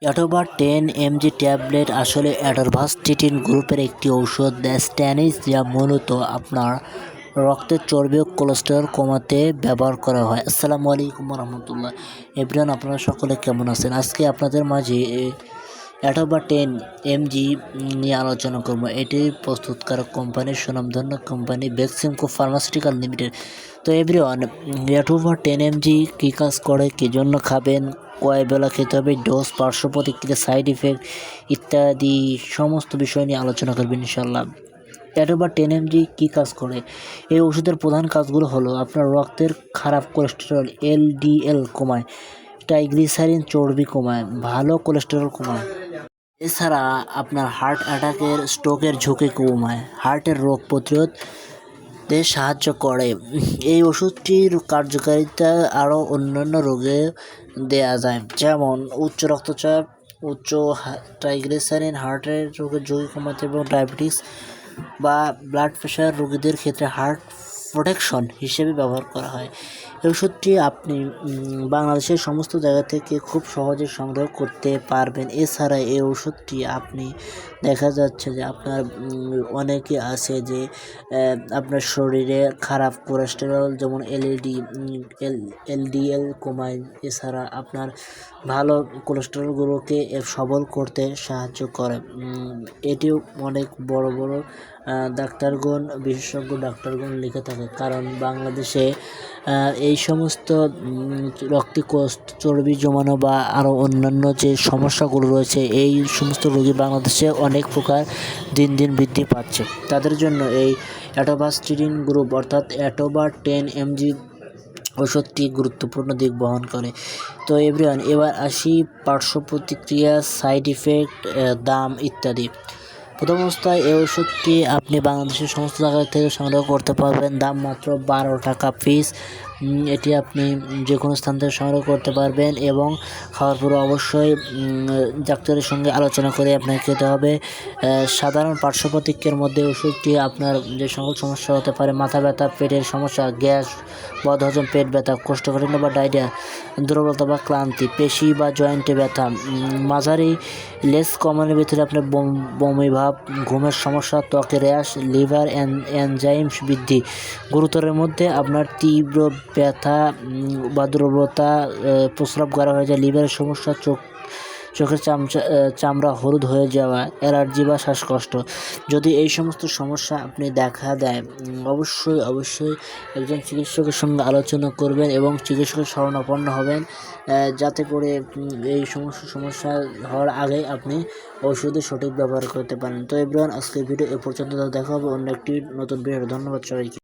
Atova 10 mg tablet আসলে অ্যাডভাস্টিটিন গ্রুপের একটি ঔষধ স্ট্যানিস যা মূলত আপনার রক্তের চর্বি ও কোলেস্টেরল কমাতে ব্যবহার করা হয়। আসসালামু আলাইকুম রহমতুল্লাহ। এভরিওয়ান, আপনারা সকলে কেমন আছেন? আজকে আপনাদের মাঝে অ্যাটোবা 10 mg নিয়ে আলোচনা করব। এটি প্রস্তুতকারক কোম্পানি সুনামধন্য কোম্পানি বেক্সিমকো ফার্মাসিউটিক্যাল লিমিটেড। তো এভরিওয়ান, অ্যাটোবা 10 mg কী কাজ করে, কী জন্য খাবেন, কয় বেলা খেতে হবে, ডোজ, পার্শ্ব প্রতিক্রিয়া, সাইড ইফেক্ট ইত্যাদি সমস্ত বিষয় নিয়ে আলোচনা করবেন ইনশাল্লাহ। অ্যাটোবা 10 mg কী কাজ করে? এই ওষুধের প্রধান কাজগুলো হলো আপনার রক্তের খারাপ কোলেস্টেরল LDL কমায়, ট্রাইগ্লিসারিন চর্বি কমায়, ভালো কোলেস্টেরল কমায়। এছাড়া আপনার হার্ট অ্যাটাকের, স্ট্রোকের ঝুঁকি কমায়, হার্টের রোগ প্রতিরোধে সাহায্য করে। এই ওষুধটির কার্যকারিতা আরও অন্যান্য রোগে দেয়া যায়, যেমন উচ্চ রক্তচাপ, উচ্চ ট্রাইগ্লিসারিন, হার্টের রোগের ঝুঁকি কমাতে এবং ডায়াবেটিস বা ব্লাড প্রেশার রোগীদের ক্ষেত্রে হার্ট প্রোটেকশন হিসেবে ব্যবহার করা হয়। এই ওষুধটি আপনি বাংলাদেশের সমস্ত জায়গা থেকে খুব সহজে সংগ্রহ করতে পারবেন। এছাড়া এই ওষুধটি আপনি দেখা যাচ্ছে যে আপনার অনেকে আছে যে আপনার শরীরে খারাপ কোলেস্টেরল যেমন LDL কমায়। এছাড়া আপনার ভালো কোলেস্টেরলগুলোকে সবল করতে সাহায্য করে। এটিও অনেক বড় বড় ডাক্তারগণ, বিশেষজ্ঞ ডাক্তারগণ লিখে থাকে, কারণ বাংলাদেশে এই সমস্ত রক্তে চর্বি জমানো বা আরও অন্যান্য যে সমস্যাগুলো রয়েছে, এই সমস্ত রোগী বাংলাদেশে অনেক প্রকার দিন দিন বৃদ্ধি পাচ্ছে। তাদের জন্য এই অ্যাটোভাস্টিটিন গ্রুপ অর্থাৎ অ্যাটোবা 10 mg ওষুধটি গুরুত্বপূর্ণ দিক বহন করে। তো এভরিওয়ান, এবার আসি পার্শ্ব প্রতিক্রিয়া, সাইড ইফেক্ট, দাম ইত্যাদি। প্রথম অবস্থায় এই ওষুধটি আপনি বাংলাদেশের সমস্ত জায়গা থেকে সংগ্রহ করতে পারবেন। দাম মাত্র 12 টাকা পিস। এটি আপনি যে কোনো স্থান থেকে সংগ্রহ করতে পারবেন এবং খাওয়ার পরে অবশ্যই ডাক্তারের সঙ্গে আলোচনা করে আপনাকে খেতে হবে। সাধারণ পার্শ্ব প্রতিক্রিয়ার মধ্যে ওষুধটি আপনার যে সকল সমস্যা হতে পারে, মাথা ব্যথা, পেটের সমস্যা, গ্যাস, বদহজম, পেট ব্যথা, কোষ্ঠকাঠিন্য বা ডায়রিয়া, দুর্বলতা বা ক্লান্তি, পেশি বা জয়েন্টে ব্যথা, মাঝারি লেস কমানোর ভিতরে আপনার বমি ভাব, ঘুমের সমস্যা, ত্বকের র্যাশ, লিভার এনজাইম বৃদ্ধি, গুরুতরের মধ্যে আপনার তীব্র ব্যথা বা দুর্বলতা, প্রস্রাব গাঢ় হয়ে যায়, লিভারের সমস্যা, চোখের চামড়া হলুদ হয়ে যাওয়া, অ্যালার্জি বা শ্বাসকষ্ট। যদি এই সমস্ত সমস্যা আপনি দেখা দেয়, অবশ্যই একজন চিকিৎসকের সঙ্গে আলোচনা করবেন এবং চিকিৎসকের শরণাপন্ন হবেন, যাতে করে এই সমস্যা হওয়ার আগে আপনি ওষুধের সঠিক ব্যবহার করতে পারেন। তো এভরিওয়ান, আজকের ভিডিও এ পর্যন্ত। দেখা হবে অন্য একটি নতুন ভিডিও। ধন্যবাদ সবাইকে।